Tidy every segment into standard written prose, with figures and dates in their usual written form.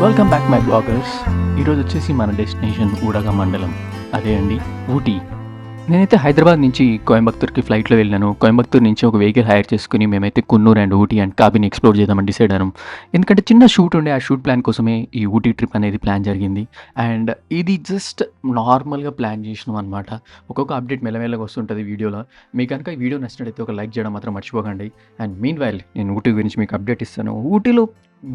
Welcome back my bloggers. ఈరోజు వచ్చేసి మన డెస్టినేషన్ ఊడగ మండలం, అదే అండి ఊటీ. నేనైతే హైదరాబాద్ నుంచి కోయంబత్తూర్కి ఫ్లైట్లో వెళ్ళాను. కోయంబత్తూర్ నుంచి ఒక వెహికల్ హైర్ చేసుకుని మేమైతే Kannur and Ooty and కాబిని explore చేద్దామని డిసైడ్ అయ్యాం. ఎందుకంటే చిన్న షూట్ ఉండే, ఆ షూట్ ప్లాన్ కోసమే ఈ ఊటీ ట్రిప్ అనేది ప్లాన్ జరిగింది. అండ్ ఇది జస్ట్ నార్మల్గా ప్లాన్ చేసినాం అనమాట. ఒక్కొక్క అప్డేట్ మెల్లమెల్లగా వస్తుంటుంది వీడియోలో. మీకు కనుక ఈ వీడియో నచ్చినట్టయితే ఒక లైక్ చేయడం మాత్రం మర్చిపోకండి. అండ్ మీన్ వైల్ నేను ఊటీ గురించి మీకు అప్డేట్ ఇస్తాను. ఊటీలో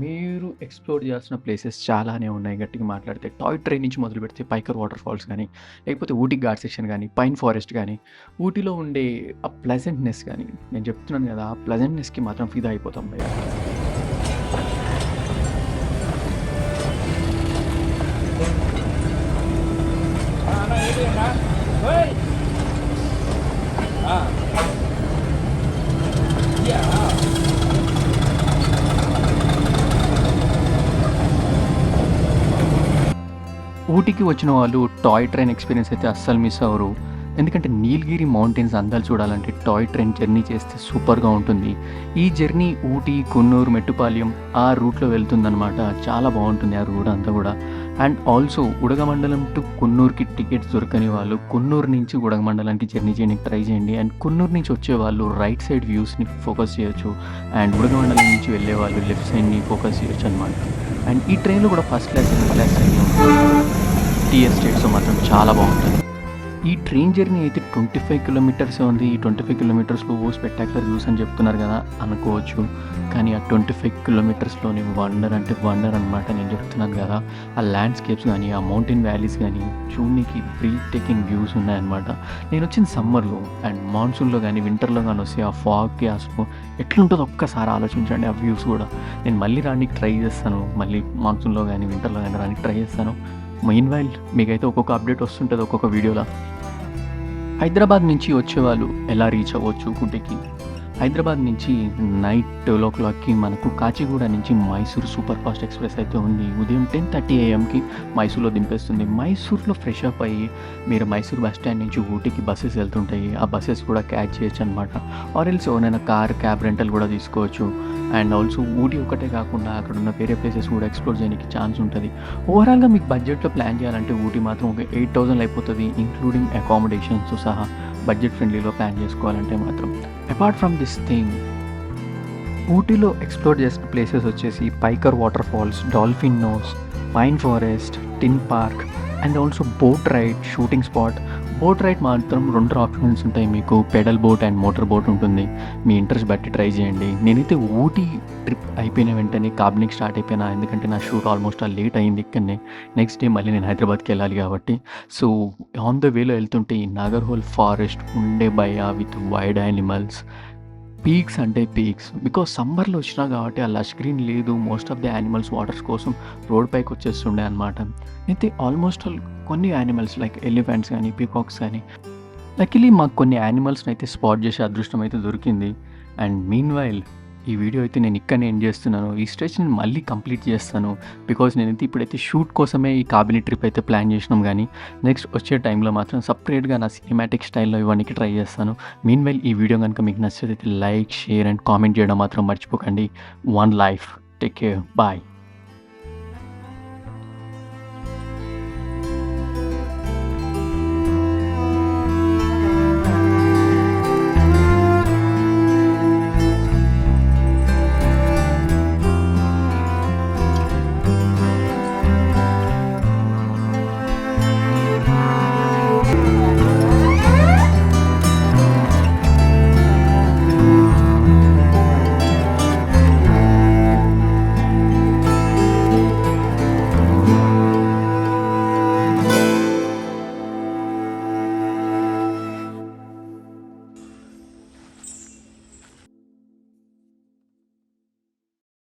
మీరు ఎక్స్ప్లోర్ చేయాల్సిన ప్లేసెస్ చాలానే ఉన్నాయి. గట్టిగా మాట్లాడితే టాయ్ ట్రైన్ నుంచి మొదలు పెడితే పైకర్ వాటర్ ఫాల్స్ కానీ, లేకపోతే ఊటీ ఘాట్ సెక్షన్ కానీ, పైన్ ఫారెస్ట్ కానీ, ఊటీలో ఉండే ఆ ప్లెజెంట్నెస్ కానీ, నేను చెప్తున్నాను కదా, ఆ ప్లెజెంట్నెస్కి మాత్రం ఫిదా అయిపోతాం భయ్యా. ఊటీకి వచ్చిన వాళ్ళు టాయ్ ట్రైన్ ఎక్స్పీరియన్స్ అయితే అస్సలు మిస్ అవ్వరు. ఎందుకంటే నీలగిరి మౌంటైన్స్ అందాలు చూడాలంటే టాయ్ ట్రైన్ జర్నీ చేస్తే సూపర్గా ఉంటుంది. ఈ జర్నీ ఊటీ, కున్నూరు, మెట్టుపాలెం ఆ రూట్లో వెళ్తుందనమాట. చాలా బాగుంటుంది ఆ రూట్ అంతా కూడా. అండ్ ఆల్సో ఉడగమండలం టు కున్నూరుకి టికెట్స్ దొరకని వాళ్ళు కున్నూరు నుంచి ఉడగమండలానికి జర్నీ చేయడానికి ట్రై చేయండి. అండ్ కున్నూరు నుంచి వచ్చే వాళ్ళు రైట్ సైడ్ వ్యూస్ని ఫోకస్ చేయొచ్చు. అండ్ ఉడగమండలం నుంచి వెళ్ళే వాళ్ళు లెఫ్ట్ సైడ్ని ఫోకస్ చేయొచ్చు అనమాట. అండ్ ఈ ట్రైన్లో కూడా first class, second class tea estates మాత్రం చాలా బాగుంటుంది. ఈ ట్రైన్ జర్నీ అయితే 25 కిలోమీటర్సే ఉంది. ఈ 25 కిలోమీటర్స్లో స్పెక్టాక్యులర్ వ్యూస్ అని చెప్తున్నారు కదా అనుకోవచ్చు. కానీ ఆ 25 కిలోమీటర్స్లోని వండర్ అంటే వండర్ అనమాట. నేను చెప్తున్నాను కదా, ఆ ల్యాండ్స్కేప్స్ కానీ, ఆ మౌంటైన్ వ్యాలీస్ కానీ చూడడానికి బ్రీత్ టేకింగ్ వ్యూస్ ఉన్నాయన్నమాట. నేను వచ్చిన సమ్మర్లో అండ్ మాన్సూన్లో కానీ, వింటర్లో కానీ వస్తే ఆ ఫాగ్కి అసలు ఎట్లుంటుందో ఒక్కసారి ఆలోచించండి. ఆ వ్యూస్ కూడా నేను మళ్ళీ రానికి ట్రై చేస్తాను. మళ్ళీ మాన్సూన్లో కానీ, వింటర్లో కానీ రానికి ట్రై చేస్తాను. మెయిన్ వైల్ మీకైతే ఒక్కొక్క అప్డేట్ వస్తుంటుంది ఒక్కొక్క వీడియోలో. హైదరాబాద్ నుంచి వచ్చేవాళ్ళు ఎలా రీచ్ అవ్వచ్చు ఊటీకి? హైదరాబాద్ నుంచి నైట్ 12 మనకు కాచిగూడ నుంచి మైసూర్ సూపర్ ఫాస్ట్ ఎక్స్ప్రెస్ అయితే ఉంది. ఉదయం 10:30 AM మైసూర్లో దింపేస్తుంది. మైసూర్లో ఫ్రెష్ అప్ అయ్యి మీరు మైసూర్ బస్ స్టాండ్ నుంచి ఊటీకి బస్సెస్ వెళ్తుంటాయి. ఆ బస్సెస్ కూడా క్యాచ్ చేయొచ్చు అనమాట. ఆర్ఎల్స్ ఏమైనా క్యాబ్ రెంటల్ కూడా తీసుకోవచ్చు. అండ్ ఆల్సో ఊటీ ఒకటే కాకుండా అక్కడ ఉన్న వేరే ప్లేసెస్ కూడా ఎక్స్ప్లోర్ చేయడానికి ఛాన్స్ ఉంటుంది. ఓవరాల్గా మీకు బడ్జెట్లో ప్లాన్ చేయాలంటే ఊటీ మాత్రం ఒక 8,000 అయిపోతుంది, ఇంక్లూడింగ్ అకామిడేషన్స్ సహా. బడ్జెట్ ఫ్రెండ్లీలో ప్లాన్ చేసుకోవాలంటే మాత్రం. అపార్ట్ ఫ్రమ్ దిస్ థింగ్, ఊటీలో ఎక్స్ప్లోర్ చేసిన ప్లేసెస్ వచ్చేసి Pykara water falls, dolphin nose, pine forest, టిన్ park and also boat ride, shooting spot. Boat ride మాత్రం 2 ఆప్షన్స్ ఉంటాయి మీకు, pedal boat and motor boat ఉంటుంది. మీ ఇంట్రెస్ట్ బట్టి ట్రై చేయండి. నేనైతే ఊటీ ట్రిప్ అయిపోయిన వెంటనే కాబినికి స్టార్ట్ అయిపోయినా, ఎందుకంటే నా షూట్ ఆల్మోస్ట్ లేట్ అయింది ఇక్కడనే. నెక్స్ట్ డే మళ్ళీ నేను హైదరాబాద్కి వెళ్ళాలి కాబట్టి. సో ఆన్ ద వేలో వెళ్తుంటే ఈ నాగర్హోల్ ఫారెస్ట్ ఉండే భయ విత్ వైడ్ యానిమల్స్, పీక్స్ అంటే పీక్స్. బికాస్ సమ్మర్లో వచ్చినా కాబట్టి ఆ లష్ గ్రీన్ లేదు. Most of the animals waters కోసం రోడ్ పైకి వచ్చేస్తుండే అనమాట. అయితే ఆల్మోస్ట్ కొన్ని యానిమల్స్ లైక్ ఎలిఫెంట్స్ కానీ, పీకాక్స్ కానీ, లక్కీలీ మాకు కొన్ని యానిమల్స్ని అయితే స్పాట్ చేసే అదృష్టం అయితే దొరికింది. అండ్ మీన్ వైల్ ఈ వీడియో అయితే నేను ఇక్కడనే ఎండ్ చేస్తున్నాను. ఈ స్ట్రెచ్ నేను మళ్ళీ కంప్లీట్ చేస్తాను. బికాజ్ నేనైతే ఇప్పుడైతే షూట్ కోసమే ఈ కాబిని ట్రిప్ అయితే ప్లాన్ చేసినాం. కానీ నెక్స్ట్ వచ్చే టైంలో మాత్రం సపరేట్గా నా సినిమాటిక్ స్టైల్లో ఇవన్నీ ట్రై చేస్తాను. మీన్ వైల్ ఈ వీడియో కనుక మీకు నచ్చితే లైక్, షేర్ అండ్ కామెంట్ చేయడం మాత్రం మర్చిపోకండి. One life, take care, bye.